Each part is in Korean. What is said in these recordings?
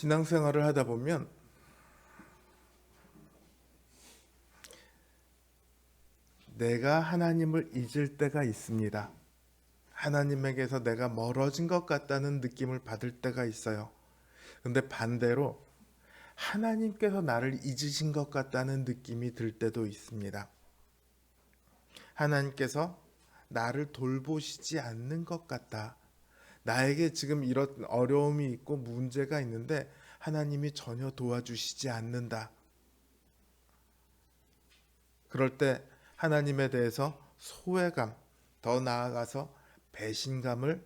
신앙생활을 하다 보면 내가 하나님을 잊을 때가 있습니다. 하나님에게서 내가 멀어진 것 같다는 느낌을 받을 때가 있어요. 근데 반대로 하나님께서 나를 잊으신 것 같다는 느낌이 들 때도 있습니다. 하나님께서 나를 돌보시지 않는 것 같다. 나에게 지금 이런 어려움이 있고 문제가 있는데 하나님이 전혀 도와주시지 않는다. 그럴 때 하나님에 대해서 소외감, 더 나아가서 배신감을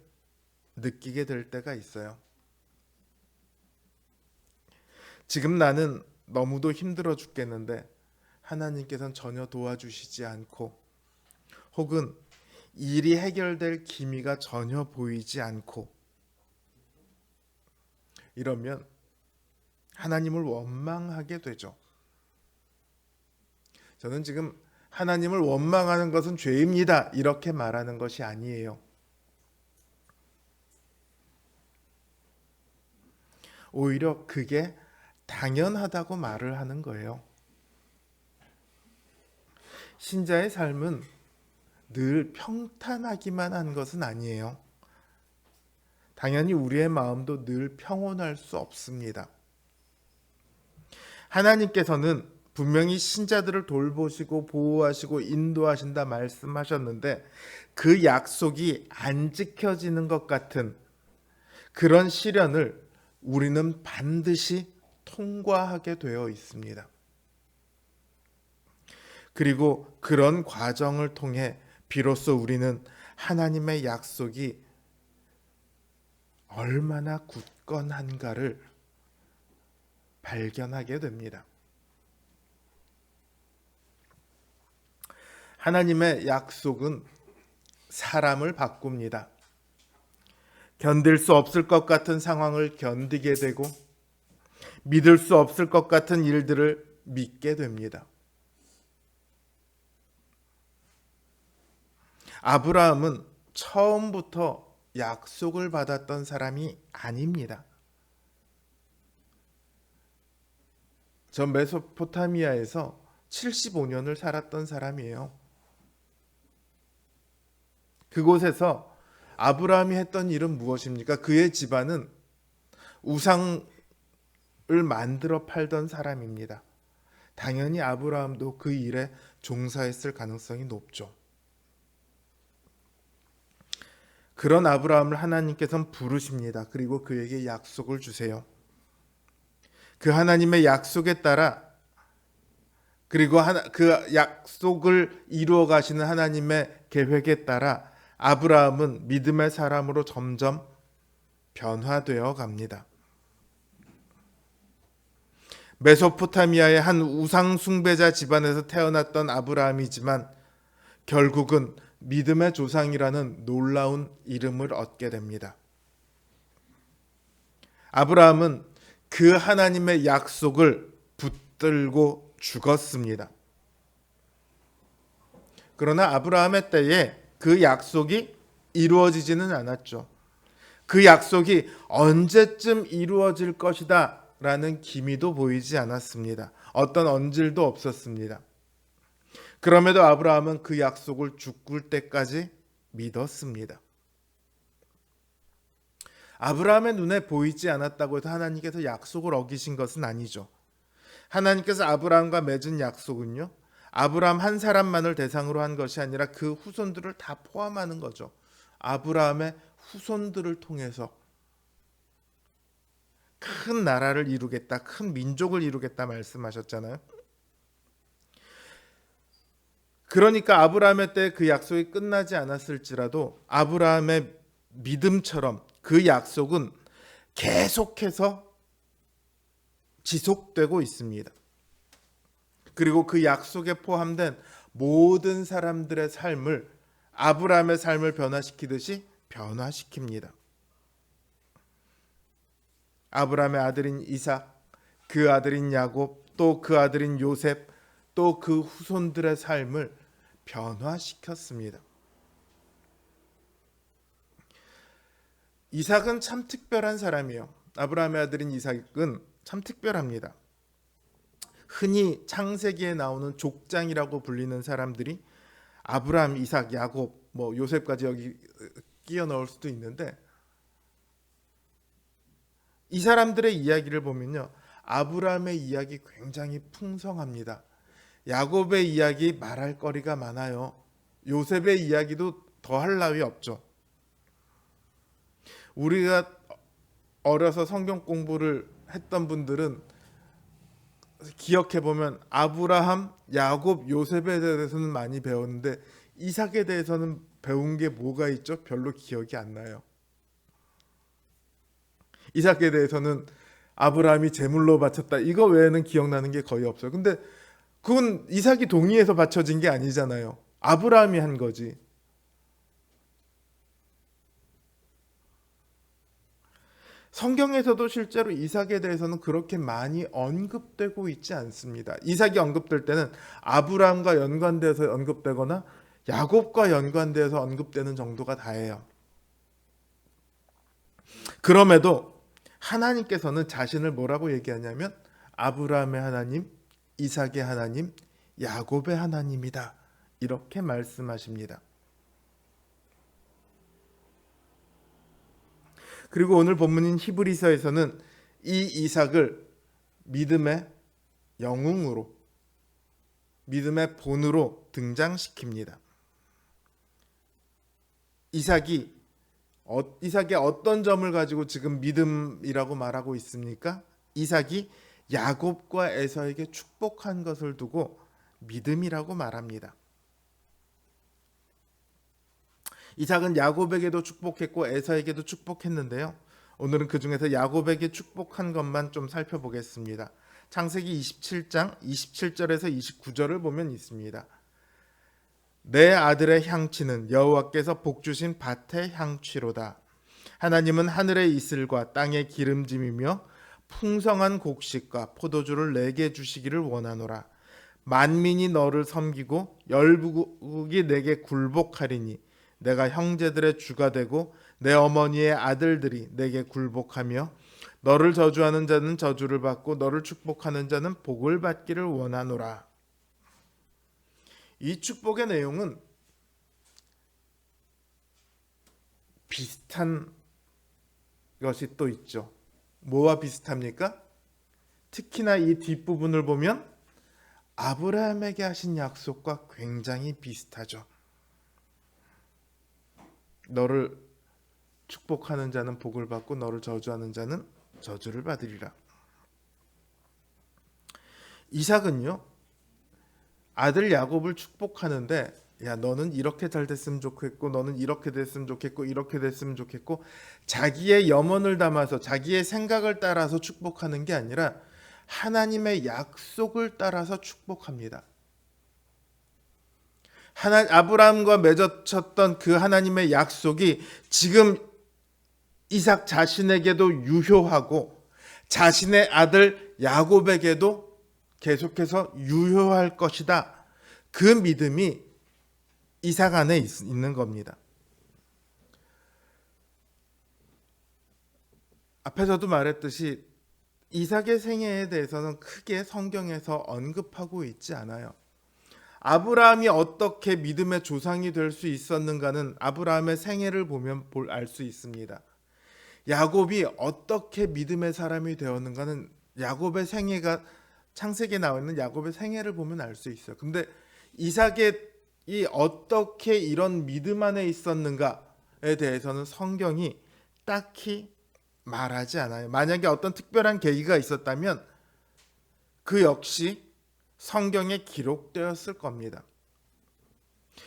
느끼게 될 때가 있어요. 지금 나는 너무도 힘들어 죽겠는데 하나님께서는 전혀 도와주시지 않고, 혹은 일이 해결될 기미가 전혀 보이지 않고, 이러면 하나님을 원망하게 되죠. 저는 지금 하나님을 원망하는 것은 죄입니다, 이렇게 말하는 것이 아니에요. 오히려 그게 당연하다고 말을 하는 거예요. 신자의 삶은 늘 평탄하기만 한 것은 아니에요. 당연히 우리의 마음도 늘 평온할 수 없습니다. 하나님께서는 분명히 신자들을 돌보시고 보호하시고 인도하신다 말씀하셨는데 그 약속이 안 지켜지는 것 같은 그런 시련을 우리는 반드시 통과하게 되어 있습니다. 그리고 그런 과정을 통해 비로소 우리는 하나님의 약속이 얼마나 굳건한가를 발견하게 됩니다. 하나님의 약속은 사람을 바꿉니다. 견딜 수 없을 것 같은 상황을 견디게 되고 믿을 수 없을 것 같은 일들을 믿게 됩니다. 아브라함은 처음부터 약속을 받았던 사람이 아닙니다. 저 메소포타미아에서 75년을 살았던 사람이에요. 그곳에서 아브라함이 했던 일은 무엇입니까? 그의 집안은 우상을 만들어 팔던 사람입니다. 당연히 아브라함도 그 일에 종사했을 가능성이 높죠. 그런 아브라함을 하나님께서는 부르십니다. 그리고 그에게 약속을 주세요. 그 하나님의 약속에 따라, 그리고 그 약속을 이루어 가시는 하나님의 계획에 따라 아브라함은 믿음의 사람으로 점점 변화되어 갑니다. 메소포타미아의 한 우상 숭배자 집안에서 태어났던 아브라함이지만 결국은 믿음의 조상이라는 놀라운 이름을 얻게 됩니다. 아브라함은 그 하나님의 약속을 붙들고 죽었습니다. 그러나 아브라함의 때에 그 약속이 이루어지지는 않았죠. 그 약속이 언제쯤 이루어질 것이다 라는 기미도 보이지 않았습니다. 어떤 언질도 없었습니다. 그럼에도 아브라함은 그 약속을 죽을 때까지 믿었습니다. 아브라함의 눈에 보이지 않았다고 해서 하나님께서 약속을 어기신 것은 아니죠. 하나님께서 아브라함과 맺은 약속은요, 아브라함 한 사람만을 대상으로 한 것이 아니라 그 후손들을 다 포함하는 거죠. 아브라함의 후손들을 통해서 큰 나라를 이루겠다, 큰 민족을 이루겠다 말씀하셨잖아요. 그러니까 아브라함의 때 그 약속이 끝나지 않았을지라도 아브라함의 믿음처럼 그 약속은 계속해서 지속되고 있습니다. 그리고 그 약속에 포함된 모든 사람들의 삶을 아브라함의 삶을 변화시키듯이 변화시킵니다. 아브라함의 아들인 이삭, 그 아들인 야곱, 또 그 아들인 요셉, 또 그 후손들의 삶을 변화시켰습니다. 이삭은 참 특별한 사람이에요. 아브라함의 아들인 이삭은 참 특별합니다. 흔히 창세기에 나오는 족장이라고 불리는 사람들이 아브라함, 이삭, 야곱, 뭐 요셉까지 여기 끼워 넣을 수도 있는데, 이 사람들의 이야기를 보면요, 아브라함의 이야기 굉장히 풍성합니다. 야곱의 이야기 말할 거리가 많아요. 요셉의 이야기도 더할 나위 없죠. 우리가 어려서 성경 공부를 했던 분들은 기억해 보면 아브라함, 야곱, 요셉에 대해서는 많이 배웠는데 이삭에 대해서는 배운 게 뭐가 있죠? 별로 기억이 안 나요. 이삭에 대해서는 아브라함이 제물로 바쳤다, 이거 외에는 기억나는 게 거의 없어요. 근데 그건 이삭이 동의해서 바쳐진 게 아니잖아요. 아브라함이 한 거지. 성경에서도 실제로 이삭에 대해서는 그렇게 많이 언급되고 있지 않습니다. 이삭이 언급될 때는 아브라함과 연관돼서 언급되거나 야곱과 연관돼서 언급되는 정도가 다예요. 그럼에도 하나님께서는 자신을 뭐라고 얘기하냐면 아브라함의 하나님, 이삭의 하나님, 야곱의 하나님이다, 이렇게 말씀하십니다. 그리고 오늘 본문인 히브리서에서는 이 이삭을 믿음의 영웅으로, 믿음의 본으로 등장시킵니다. 이삭이 어떤 점을 가지고 지금 믿음이라고 말하고 있습니까? 이삭이 야곱과 에서에게 축복한 것을 두고 믿음이라고 말합니다. 이삭은 야곱에게도 축복했고 에서에게도 축복했는데요. 오늘은 그 중에서 야곱에게 축복한 것만 좀 살펴보겠습니다. 창세기 27장 27절에서 29절을 보면 있습니다. 내 아들의 향취는 여호와께서 복주신 밭의 향취로다. 하나님은 하늘의 이슬과 땅의 기름짐이며 풍성한 곡식과 포도주를 내게 주시기를 원하노라. 만민이 너를 섬기고 열국이 내게 굴복하리니 내가 형제들의 주가 되고 내 어머니의 아들들이 내게 굴복하며 너를 저주하는 자는 저주를 받고 너를 축복하는 자는 복을 받기를 원하노라. 이 축복의 내용은 비슷한 것이 또 있죠. 뭐와 비슷합니까? 특히나 이 뒷부분을 보면 아브라함에게 하신 약속과 굉장히 비슷하죠. 너를 축복하는 자는 복을 받고 너를 저주하는 자는 저주를 받으리라. 이삭은요, 아들 야곱을 축복하는데, 야, 너는 이렇게 잘 됐으면 좋겠고 너는 이렇게 됐으면 좋겠고 이렇게 됐으면 좋겠고, 자기의 염원을 담아서 자기의 생각을 따라서 축복하는 게 아니라 하나님의 약속을 따라서 축복합니다. 아브라함과 맺어졌던 그 하나님의 약속이 지금 이삭 자신에게도 유효하고 자신의 아들 야곱에게도 계속해서 유효할 것이다. 그 믿음이 이삭 안에 있는 겁니다. 앞에서도 말했듯이 이삭의 생애에 대해서는 크게 성경에서 언급하고 있지 않아요. 아브라함이 어떻게 믿음의 조상이 될 수 있었는가는 아브라함의 생애를 보면 알 수 있습니다. 야곱이 어떻게 믿음의 사람이 되었는가는 야곱의 생애가, 창세기에 나와 있는 야곱의 생애를 보면 알 수 있어요. 근데 이삭이 어떻게 이런 믿음 안에 있었는가에 대해서는 성경이 딱히 말하지 않아요. 만약에 어떤 특별한 계기가 있었다면 그 역시 성경에 기록되었을 겁니다.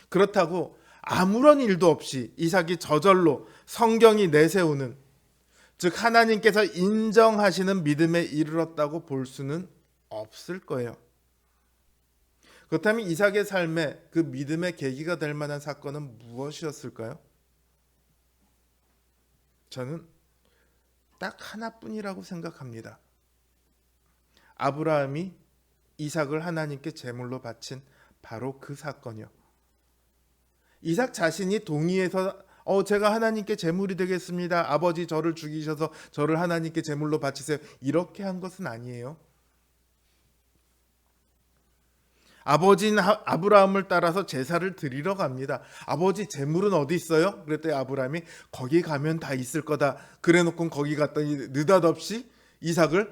그렇다고 아무런 일도 없이 이삭이 저절로 성경이 내세우는, 즉 하나님께서 인정하시는 믿음에 이르렀다고 볼 수는 없을 거예요. 그렇다면 이삭의 삶에 그 믿음의 계기가 될 만한 사건은 무엇이었을까요? 저는 딱 하나뿐이라고 생각합니다. 아브라함이 이삭을 하나님께 제물로 바친 바로 그 사건이요. 이삭 자신이 동의해서 제가 하나님께 제물이 되겠습니다. 아버지 저를 죽이셔서 저를 하나님께 제물로 바치세요. 이렇게 한 것은 아니에요. 아버지는 아브라함을 따라서 제사를 드리러 갑니다. 아버지 제물은 어디 있어요? 그랬더니 아브라함이 거기 가면 다 있을 거다. 그래놓고 거기 갔더니 느닷없이 이삭을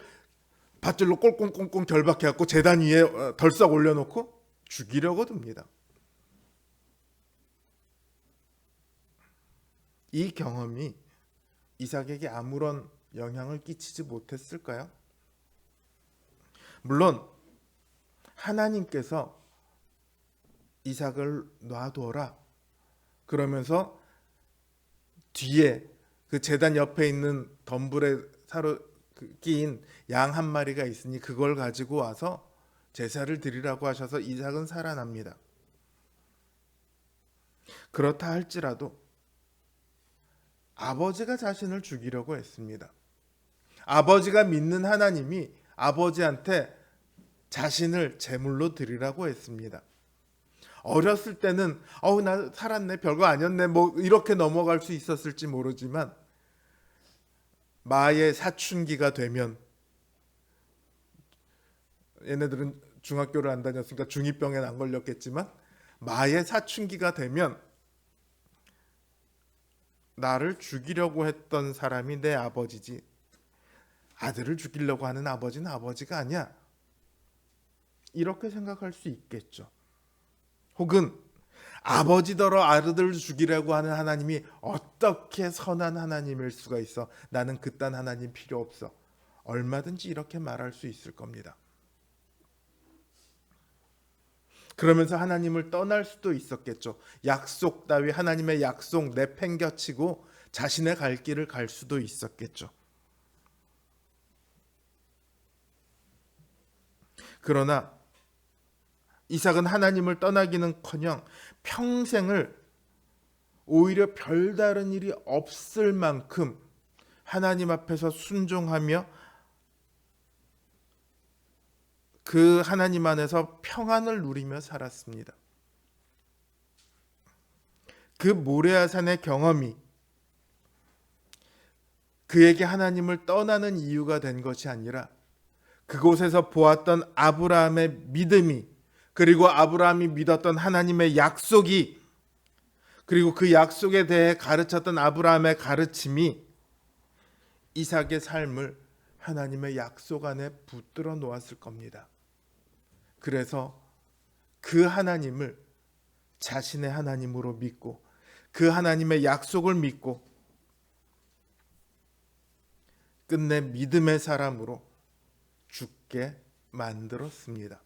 밧줄로 꼴꽁꼴꽁 결박해갖고 제단 위에 덜썩 올려놓고 죽이려고 듭니다. 이 경험이 이삭에게 아무런 영향을 끼치지 못했을까요? 물론 하나님께서 이삭을 놔둬라 그러면서 뒤에 그 제단 옆에 있는 덤불에 사로 끼인 양 한 마리가 있으니 그걸 가지고 와서 제사를 드리라고 하셔서 이삭은 살아납니다. 그렇다 할지라도 아버지가 자신을 죽이려고 했습니다. 아버지가 믿는 하나님이 아버지한테 자신을 제물로 드리라고 했습니다. 어렸을 때는 나 살았네, 별거 아니었네, 뭐 이렇게 넘어갈 수 있었을지 모르지만 마의 사춘기가 되면, 얘네들은 중학교를 안 다녔으니까 중2병엔 안 걸렸겠지만 마의 사춘기가 되면 나를 죽이려고 했던 사람이 내 아버지지, 아들을 죽이려고 하는 아버지는 아버지가 아니야, 이렇게 생각할 수 있겠죠. 혹은 아버지더러 아들을 죽이려고 하는 하나님이 어떻게 선한 하나님일 수가 있어, 나는 그딴 하나님 필요 없어, 얼마든지 이렇게 말할 수 있을 겁니다. 그러면서 하나님을 떠날 수도 있었겠죠. 약속 따위, 하나님의 약속 내팽겨치고 자신의 갈 길을 갈 수도 있었겠죠. 그러나 이삭은 하나님을 떠나기는커녕 평생을 오히려 별다른 일이 없을 만큼 하나님 앞에서 순종하며 그 하나님 안에서 평안을 누리며 살았습니다. 그 모레아산의 경험이 그에게 하나님을 떠나는 이유가 된 것이 아니라 그곳에서 보았던 아브라함의 믿음이, 그리고 아브라함이 믿었던 하나님의 약속이, 그리고 그 약속에 대해 가르쳤던 아브라함의 가르침이 이삭의 삶을 하나님의 약속 안에 붙들어 놓았을 겁니다. 그래서 그 하나님을 자신의 하나님으로 믿고 그 하나님의 약속을 믿고 끝내 믿음의 사람으로 죽게 만들었습니다.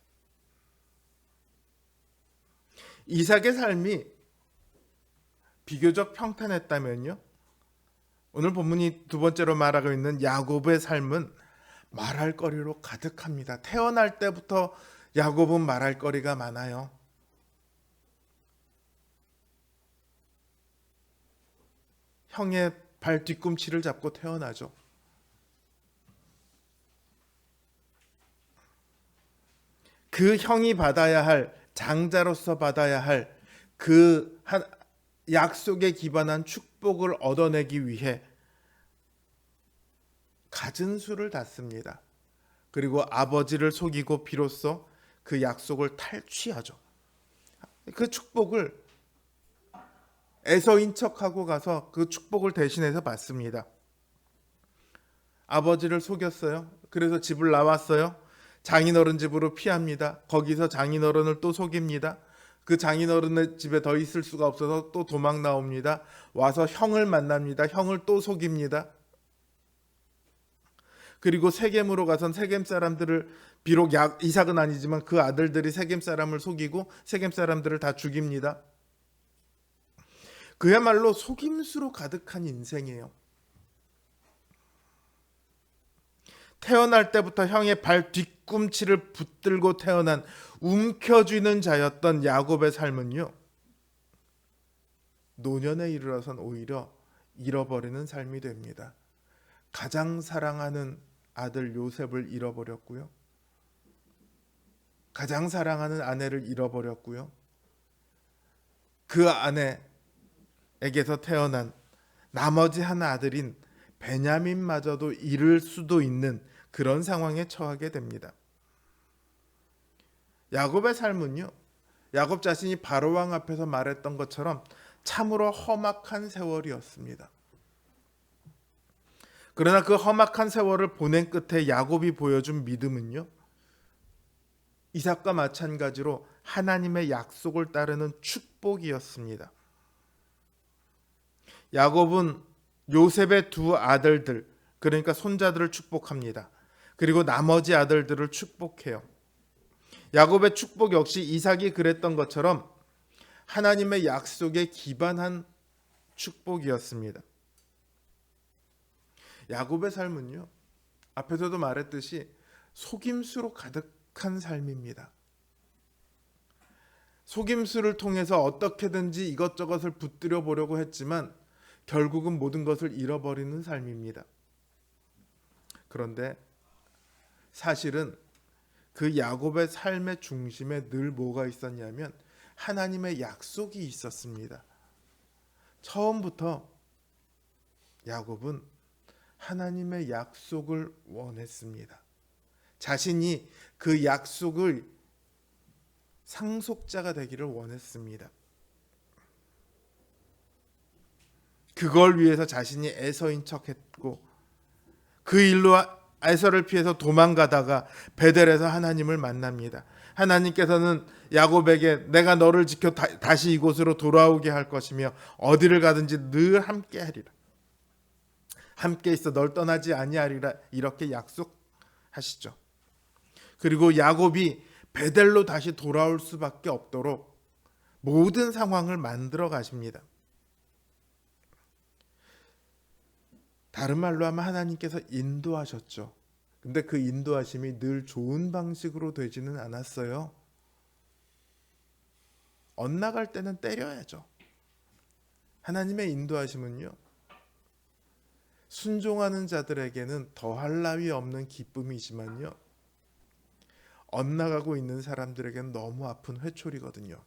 이삭의 삶이 비교적 평탄했다면요, 오늘 본문이 두 번째로 말하고 있는 야곱의 삶은 말할 거리로 가득합니다. 태어날 때부터 야곱은 말할 거리가 많아요. 형의 발 뒤꿈치를 잡고 태어나죠. 그 형이 받아야 할, 장자로서 받아야 할 그 약속에 기반한 축복을 얻어내기 위해 갖은 수를 닫습니다. 그리고 아버지를 속이고 비로소 그 약속을 탈취하죠. 그 축복을 에서인 척하고 가서 그 축복을 대신해서 받습니다. 아버지를 속였어요. 그래서 집을 나왔어요. 장인어른 집으로 피합니다. 거기서 장인어른을 또 속입니다. 그 장인어른의 집에 더 있을 수가 없어서 또 도망 나옵니다. 와서 형을 만납니다. 형을 또 속입니다. 그리고 세겜으로 가선 세겜 사람들을, 비록 이삭은 아니지만 그 아들들이 세겜 사람을 속이고 세겜 사람들을 다 죽입니다. 그야말로 속임수로 가득한 인생이에요. 태어날 때부터 형의 발 뒤꿈치를 붙들고 태어난 움켜쥐는 자였던 야곱의 삶은요, 노년에 이르러선 오히려 잃어버리는 삶이 됩니다. 가장 사랑하는 아들 요셉을 잃어버렸고요, 가장 사랑하는 아내를 잃어버렸고요, 그 아내 태어난 나머지 한 아들인 베냐민마저도 잃을 수도 있는 그런 상황에 처하게 됩니다. 야곱의 삶은요, 야곱 자신이 바로왕 앞에서 말했던 것처럼 참으로 험악한 세월이었습니다. 그러나 그 험악한 세월을 보낸 끝에 야곱이 보여준 믿음은요, 이삭과 마찬가지로 하나님의 약속을 따르는 축복이었습니다. 야곱은 요셉의 두 아들들, 그러니까 손자들을 축복합니다. 그리고 나머지 아들들을 축복해요. 야곱의 축복 역시 이삭이 그랬던 것처럼 하나님의 약속에 기반한 축복이었습니다. 야곱의 삶은요, 앞에서도 말했듯이 속임수로 가득한 삶입니다. 속임수를 통해서 어떻게든지 이것저것을 붙들어 보려고 했지만 결국은 모든 것을 잃어버리는 삶입니다. 그런데 사실은 그 야곱의 삶의 중심에 늘 뭐가 있었냐면 하나님의 약속이 있었습니다. 처음부터 야곱은 하나님의 약속을 원했습니다. 자신이 그 약속을 상속자가 되기를 원했습니다. 그걸 위해서 자신이 에서인 척했고 그 일로 에서를 피해서 도망가다가 베델에서 하나님을 만납니다. 하나님께서는 야곱에게 내가 너를 지켜 다시 이곳으로 돌아오게 할 것이며 어디를 가든지 늘 함께 하리라. 함께 있어 널 떠나지 아니하리라 이렇게 약속하시죠. 그리고 야곱이 베델로 다시 돌아올 수밖에 없도록 모든 상황을 만들어 가십니다. 다른 말로 하면 하나님께서 인도하셨죠. 근데 그 인도하심이 늘 좋은 방식으로 되지는 않았어요. 엇나갈 때는 때려야죠. 하나님의 인도하심은요, 순종하는 자들에게는 더할 나위 없는 기쁨이지만요, 엇나가고 있는 사람들에게는 너무 아픈 회초리거든요.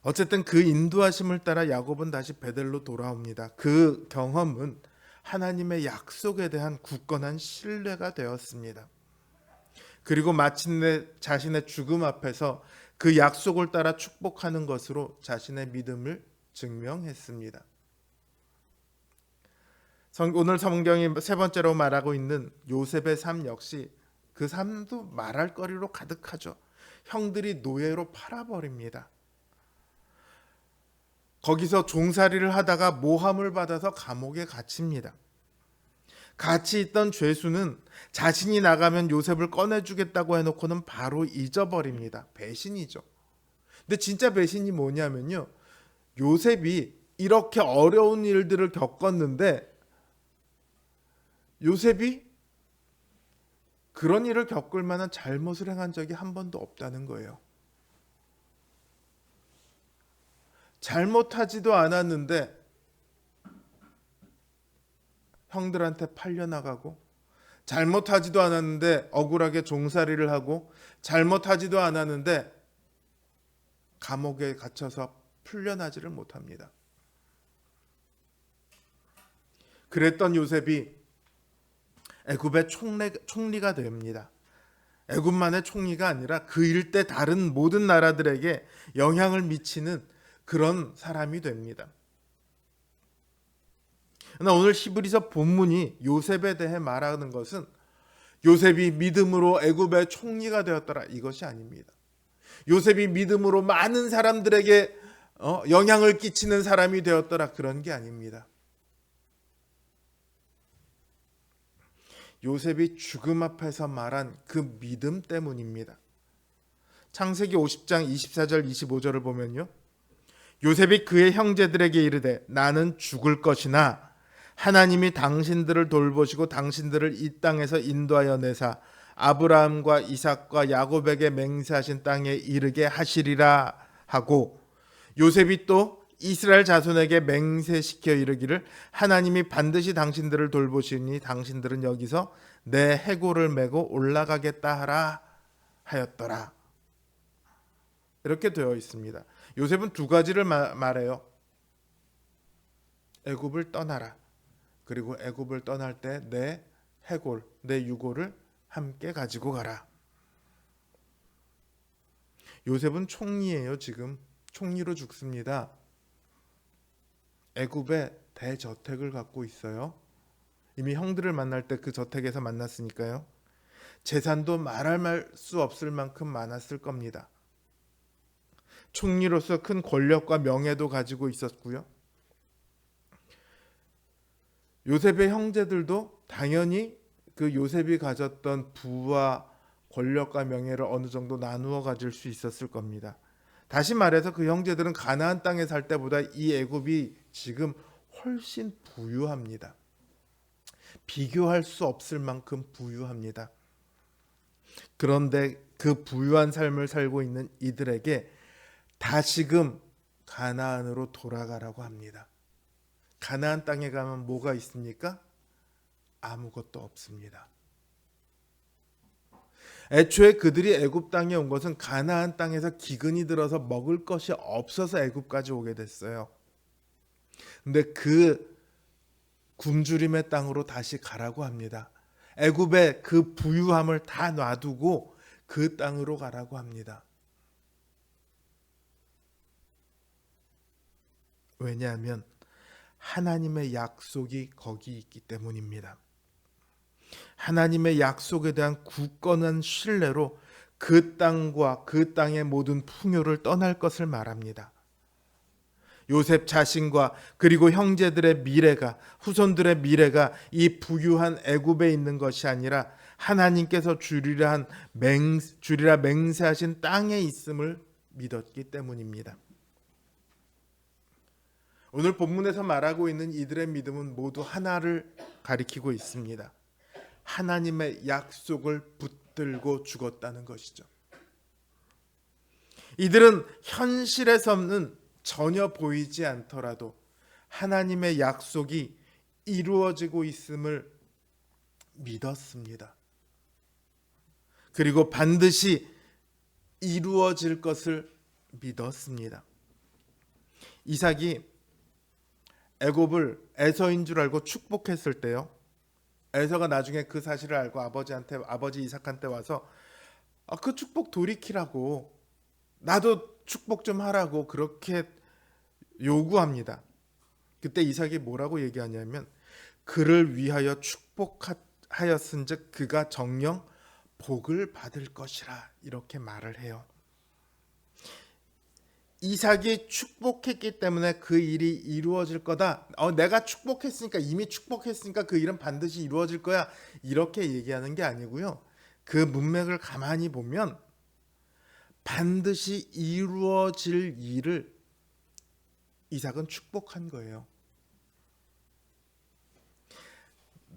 어쨌든 그 인도하심을 따라 야곱은 다시 베델로 돌아옵니다. 그 경험은 하나님의 약속에 대한 굳건한 신뢰가 되었습니다. 그리고 마침내 자신의 죽음 앞에서 그 약속을 따라 축복하는 것으로 자신의 믿음을 증명했습니다. 오늘 성경이 세 번째로 말하고 있는 요셉의 삶 역시 그 삶도 말할 거리로 가득하죠. 형들이 노예로 팔아버립니다. 거기서 종살이를 하다가 모함을 받아서 감옥에 갇힙니다. 같이 있던 죄수는 자신이 나가면 요셉을 꺼내주겠다고 해놓고는 바로 잊어버립니다. 배신이죠. 근데 진짜 배신이 뭐냐면요, 요셉이 이렇게 어려운 일들을 겪었는데 요셉이 그런 일을 겪을 만한 잘못을 행한 적이 한 번도 없다는 거예요. 잘못하지도 않았는데 형들한테 팔려나가고, 잘못하지도 않았는데 억울하게 종살이를 하고, 잘못하지도 않았는데 감옥에 갇혀서 풀려나지를 못합니다. 그랬던 요셉이 애굽의 총리가 됩니다. 애굽만의 총리가 아니라 그 일대 다른 모든 나라들에게 영향을 미치는 그런 사람이 됩니다. 그러나 오늘 히브리서 본문이 요셉에 대해 말하는 것은 요셉이 믿음으로 애굽의 총리가 되었더라, 이것이 아닙니다. 요셉이 믿음으로 많은 사람들에게 영향을 끼치는 사람이 되었더라, 그런 게 아닙니다. 요셉이 죽음 앞에서 말한 그 믿음 때문입니다. 창세기 50장 24절 25절을 보면요, 요셉이 그의 형제들에게 이르되 나는 죽을 것이나 하나님이 당신들을 돌보시고 당신들을 이 땅에서 인도하여 내사 아브라함과 이삭과 야곱에게 맹세하신 땅에 이르게 하시리라 하고, 요셉이 또 이스라엘 자손에게 맹세시켜 이르기를 하나님이 반드시 당신들을 돌보시니 당신들은 여기서 내 해골을 메고 올라가겠다 하라 하였더라. 이렇게 되어 있습니다. 요셉은 두 가지를 말해요. 애굽을 떠나라. 그리고 애굽을 떠날 때 내 해골, 내 유골을 함께 가지고 가라. 요셉은 총리예요. 지금 총리로 죽습니다. 애굽에 대저택을 갖고 있어요. 이미 형들을 만날 때 그 저택에서 만났으니까요. 재산도 말할 수 없을 만큼 많았을 겁니다. 총리로서 큰 권력과 명예도 가지고 있었고요. 요셉의 형제들도 당연히 그 요셉이 가졌던 부와 권력과 명예를 어느 정도 나누어 가질 수 있었을 겁니다. 다시 말해서 그 형제들은 가나안 땅에 살 때보다 이 애굽이 지금 훨씬 부유합니다. 비교할 수 없을 만큼 부유합니다. 그런데 그 부유한 삶을 살고 있는 이들에게 다시금 가나안으로 돌아가라고 합니다. 가나안 땅에 가면 뭐가 있습니까? 아무것도 없습니다. 애초에 그들이 애굽 땅에 온 것은 가나안 땅에서 기근이 들어서 먹을 것이 없어서 애굽까지 오게 됐어요. 근데 그 굶주림의 땅으로 다시 가라고 합니다. 애굽의 그 부유함을 다 놔두고 그 땅으로 가라고 합니다. 왜냐하면 하나님의 약속이 거기 있기 때문입니다. 하나님의 약속에 대한 굳건한 신뢰로 그 땅과 그 땅의 모든 풍요를 떠날 것을 말합니다. 요셉 자신과 그리고 형제들의 미래가, 후손들의 미래가 이 부유한 애굽에 있는 것이 아니라 하나님께서 주리라 맹세하신 땅에 있음을 믿었기 때문입니다. 오늘 본문에서 말하고 있는 이들의 믿음은 모두 하나를 가리키고 있습니다. 하나님의 약속을 붙들고 죽었다는 것이죠. 이들은 현실에서는 전혀 보이지 않더라도 하나님의 약속이 이루어지고 있음을 믿었습니다. 그리고 반드시 이루어질 것을 믿었습니다. 이삭이 애굽을 에서인 줄 알고 축복했을 때요. 에서가 나중에 그 사실을 알고 아버지 이삭한테 와서 그 축복 돌이키라고, 나도 축복 좀 하라고 그렇게 요구합니다. 그때 이삭이 뭐라고 얘기하냐면 그를 위하여 축복하였은즉 그가 정녕 복을 받을 것이라 이렇게 말을 해요. 이삭이 축복했기 때문에 그 일이 이루어질 거다. 내가 축복했으니까, 이미 축복했으니까 그 일은 반드시 이루어질 거야. 이렇게 얘기하는 게 아니고요. 그 문맥을 가만히 보면 반드시 이루어질 일을 이삭은 축복한 거예요.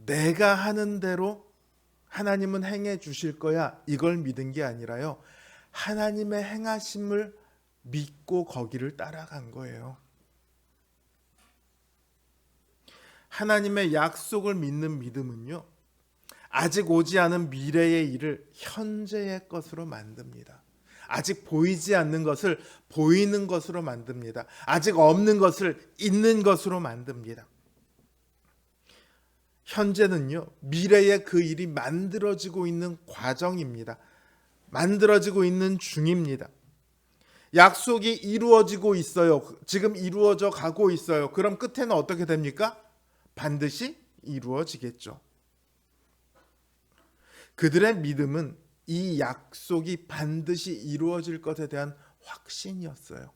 내가 하는 대로 하나님은 행해 주실 거야. 이걸 믿은 게 아니라요. 하나님의 행하심을 믿고 거기를 따라간 거예요. 하나님의 약속을 믿는 믿음은요, 아직 오지 않은 미래의 일을 현재의 것으로 만듭니다. 아직 보이지 않는 것을 보이는 것으로 만듭니다. 아직 없는 것을 있는 것으로 만듭니다. 현재는요, 미래의 그 일이 만들어지고 있는 과정입니다. 만들어지고 있는 중입니다. 약속이 이루어지고 있어요. 지금 이루어져 가고 있어요. 그럼 끝에는 어떻게 됩니까? 반드시 이루어지겠죠. 그들의 믿음은 이 약속이 반드시 이루어질 것에 대한 확신이었어요.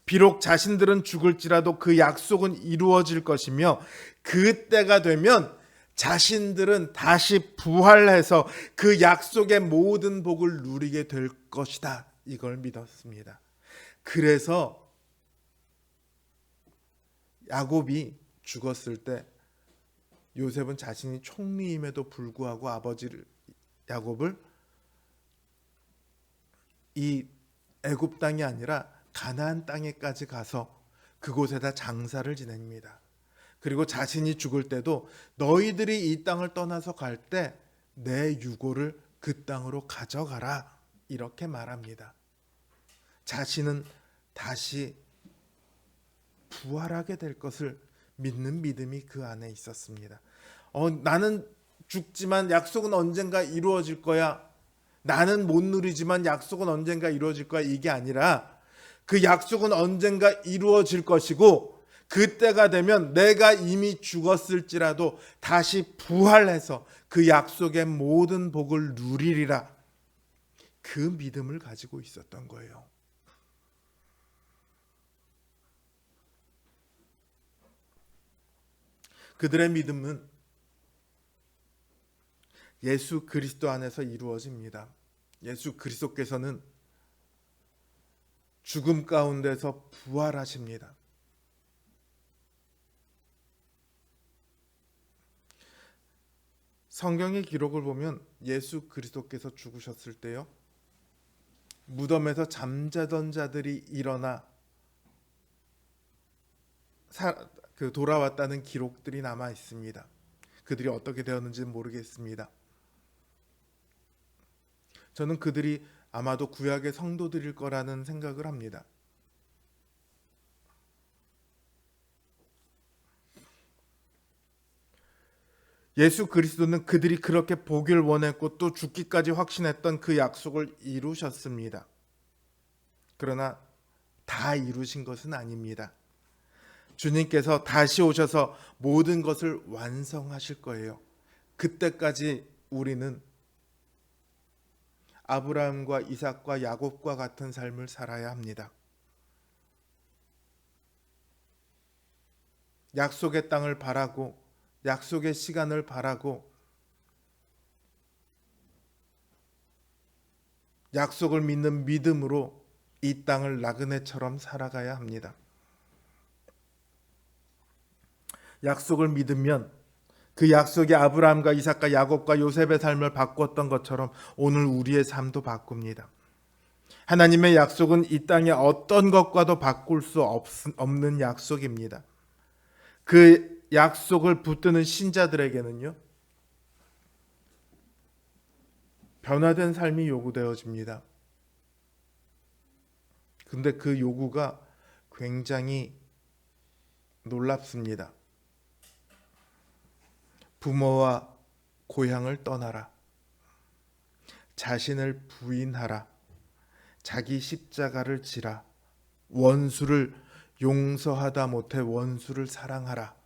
비록 자신들은 죽을지라도 그 약속은 이루어질 것이며 그때가 되면 자신들은 다시 부활해서 그 약속의 모든 복을 누리게 될 것이다. 이걸 믿었습니다. 그래서 야곱이 죽었을 때 요셉은 자신이 총리임에도 불구하고 아버지를 야곱을 이 애굽 땅이 아니라 가나안 땅에까지 가서 그곳에다 장사를 지냅니다. 그리고 자신이 죽을 때도 너희들이 이 땅을 떠나서 갈 때 내 유고를 그 땅으로 가져가라 이렇게 말합니다. 자신은 다시 부활하게 될 것을 믿는 믿음이 그 안에 있었습니다. 나는 죽지만 약속은 언젠가 이루어질 거야. 나는 못 누리지만 약속은 언젠가 이루어질 거야. 이게 아니라 그 약속은 언젠가 이루어질 것이고, 그때가 되면 내가 이미 죽었을지라도 다시 부활해서 그 약속의 모든 복을 누리리라. 그 믿음을 가지고 있었던 거예요. 그들의 믿음은 예수 그리스도 안에서 이루어집니다. 예수 그리스도께서는 죽음 가운데서 부활하십니다. 성경의 기록을 보면 예수 그리스도께서 죽으셨을 때요, 무덤에서 잠자던 자들이 일어나 돌아왔다는 기록들이 남아 있습니다. 그들이 어떻게 되었는지는 모르겠습니다. 저는 그들이 아마도 구약의 성도들일 거라는 생각을 합니다. 예수 그리스도는 그들이 그렇게 보길 원했고 또 죽기까지 확신했던 그 약속을 이루셨습니다. 그러나 다 이루신 것은 아닙니다. 주님께서 다시 오셔서 모든 것을 완성하실 거예요. 그때까지 우리는 아브라함과 이삭과 야곱과 같은 삶을 살아야 합니다. 약속의 땅을 바라고, 약속의 시간을 바라고, 약속을 믿는 믿음으로 이 땅을 나그네처럼 살아가야 합니다. 약속을 믿으면 그 약속이 아브라함과 이삭과 야곱과 요셉의 삶을 바꾸었던 것처럼 오늘 우리의 삶도 바꿉니다. 하나님의 약속은 이 땅의 어떤 것과도 바꿀 수 없는 약속입니다. 그 약속을 붙드는 신자들에게는요, 변화된 삶이 요구되어집니다. 근데 그 요구가 굉장히 놀랍습니다. 부모와 고향을 떠나라. 자신을 부인하라. 자기 십자가를 지라. 원수를 용서하다 못해 원수를 사랑하라.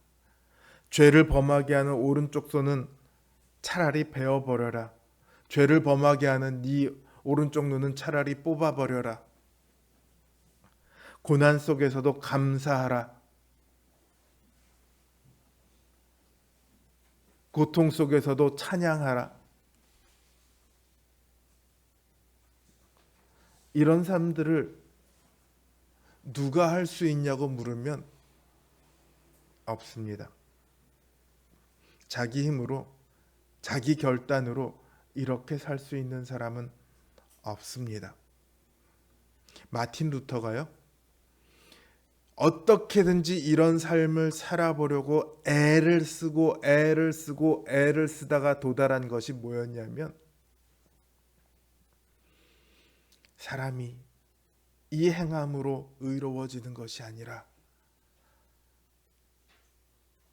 죄를 범하게 하는 오른쪽 손은 차라리 베어버려라. 죄를 범하게 하는 네 오른쪽 눈은 차라리 뽑아버려라. 고난 속에서도 감사하라. 고통 속에서도 찬양하라. 이런 삶들을 누가 할 수 있냐고 물으면 없습니다. 자기 힘으로, 자기 결단으로 이렇게 살 수 있는 사람은 없습니다. 마틴 루터가요, 어떻게든지 이런 삶을 살아보려고 애를 쓰고 애를 쓰다가 도달한 것이 뭐였냐면, 사람이 이 행함으로 의로워지는 것이 아니라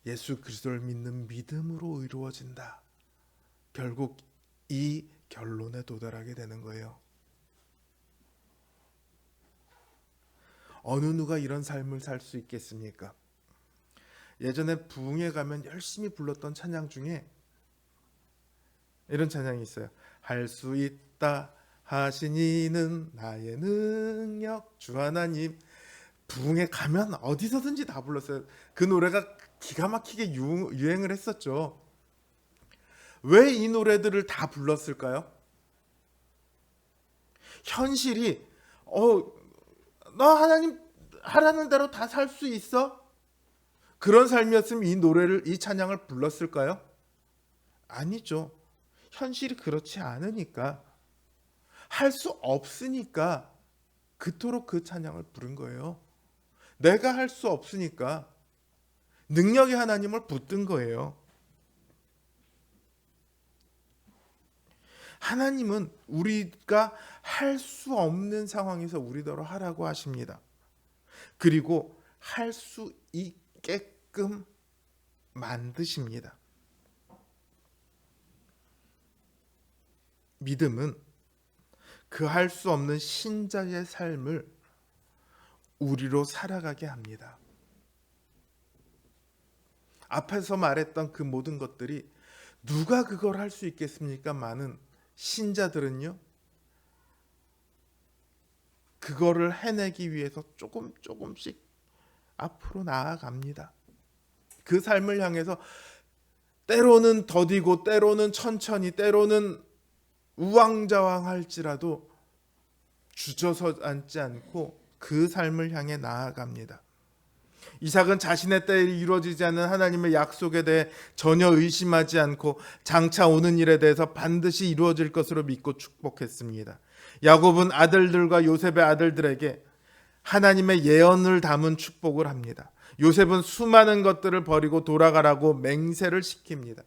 예수 그리스도를 믿는 믿음으로 의로워진다. 결국 이 결론에 도달하게 되는 거예요. 어느 누가 이런 삶을 살 수 있겠습니까? 예전에 부흥회 가면 열심히 불렀던 찬양 중에 이런 찬양이 있어요. 할 수 있다 하신 이는 나의 능력 주 하나님. 부흥회 가면 어디서든지 다 불렀어요. 그 노래가 기가 막히게 유행을 했었죠. 왜 이 노래들을 다 불렀을까요? 현실이 너 하나님 하라는 대로 다 살 수 있어? 그런 삶이었으면 이 노래를, 이 찬양을 불렀을까요? 아니죠. 현실이 그렇지 않으니까, 할 수 없으니까 그토록 그 찬양을 부른 거예요. 내가 할 수 없으니까 능력의 하나님을 붙든 거예요. 하나님은 우리가 할 수 없는 상황에서 우리더러 하라고 하십니다. 그리고 할 수 있게끔 만드십니다. 믿음은 그 할 수 없는 신자의 삶을 우리로 살아가게 합니다. 앞에서 말했던 그 모든 것들이 누가 그걸 할 수 있겠습니까? 많은 신자들은요, 그거를 해내기 위해서 조금씩 앞으로 나아갑니다. 그 삶을 향해서 때로는 더디고 때로는 천천히 때로는 우왕좌왕할지라도 주저서 앉지 않고 그 삶을 향해 나아갑니다. 이삭은 자신의 때에 이루어지지 않는 하나님의 약속에 대해 전혀 의심하지 않고 장차 오는 일에 대해서 반드시 이루어질 것으로 믿고 축복했습니다. 야곱은 아들들과 요셉의 아들들에게 하나님의 예언을 담은 축복을 합니다. 요셉은 수많은 것들을 버리고 돌아가라고 맹세를 시킵니다.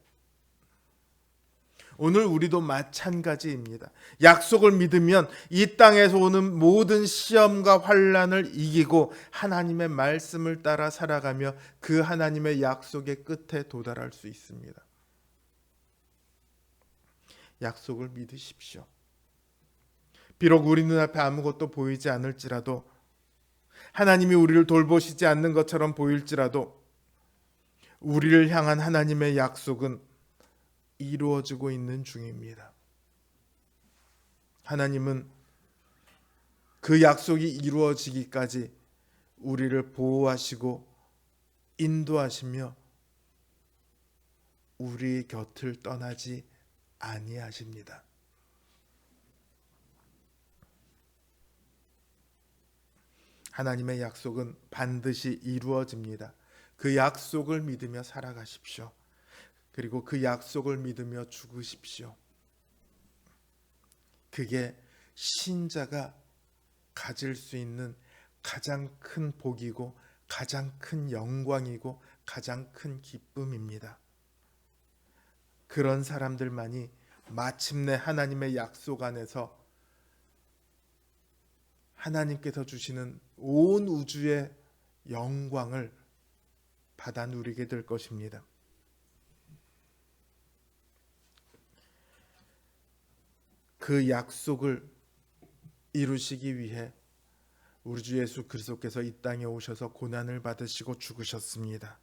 오늘 우리도 마찬가지입니다. 약속을 믿으면 이 땅에서 오는 모든 시험과 환난을 이기고 하나님의 말씀을 따라 살아가며 그 하나님의 약속의 끝에 도달할 수 있습니다. 약속을 믿으십시오. 비록 우리 눈앞에 아무것도 보이지 않을지라도, 하나님이 우리를 돌보시지 않는 것처럼 보일지라도 우리를 향한 하나님의 약속은 이루어지고 있는 중입니다. 하나님은 그 약속이 이루어지기까지 우리를 보호하시고 인도하시며 우리 곁을 떠나지 아니하십니다. 하나님의 약속은 반드시 이루어집니다. 그 약속을 믿으며 살아가십시오. 그리고 그 약속을 믿으며 죽으십시오. 그게 신자가 가질 수 있는 가장 큰 복이고 가장 큰 영광이고 가장 큰 기쁨입니다. 그런 사람들만이 마침내 하나님의 약속 안에서 하나님께서 주시는 온 우주의 영광을 받아 누리게 될 것입니다. 그 약속을 이루시기 위해 우리 주 예수 그리스도께서 이 땅에 오셔서 고난을 받으시고 죽으셨습니다.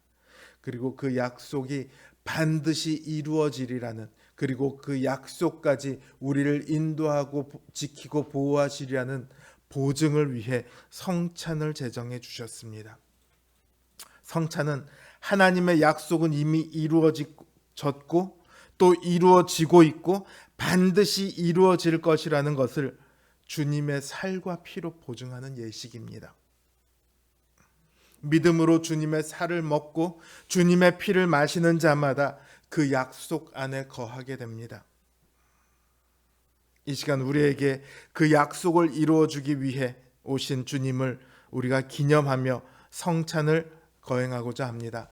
그리고 그 약속이 반드시 이루어지리라는, 그리고 그 약속까지 우리를 인도하고 지키고 보호하시리라는 보증을 위해 성찬을 제정해 주셨습니다. 성찬은 하나님의 약속은 이미 이루어졌고 또 이루어지고 있고 반드시 이루어질 것이라는 것을 주님의 살과 피로 보증하는 예식입니다. 믿음으로 주님의 살을 먹고 주님의 피를 마시는 자마다 그 약속 안에 거하게 됩니다. 이 시간 우리에게 그 약속을 이루어주기 위해 오신 주님을 우리가 기념하며 성찬을 거행하고자 합니다.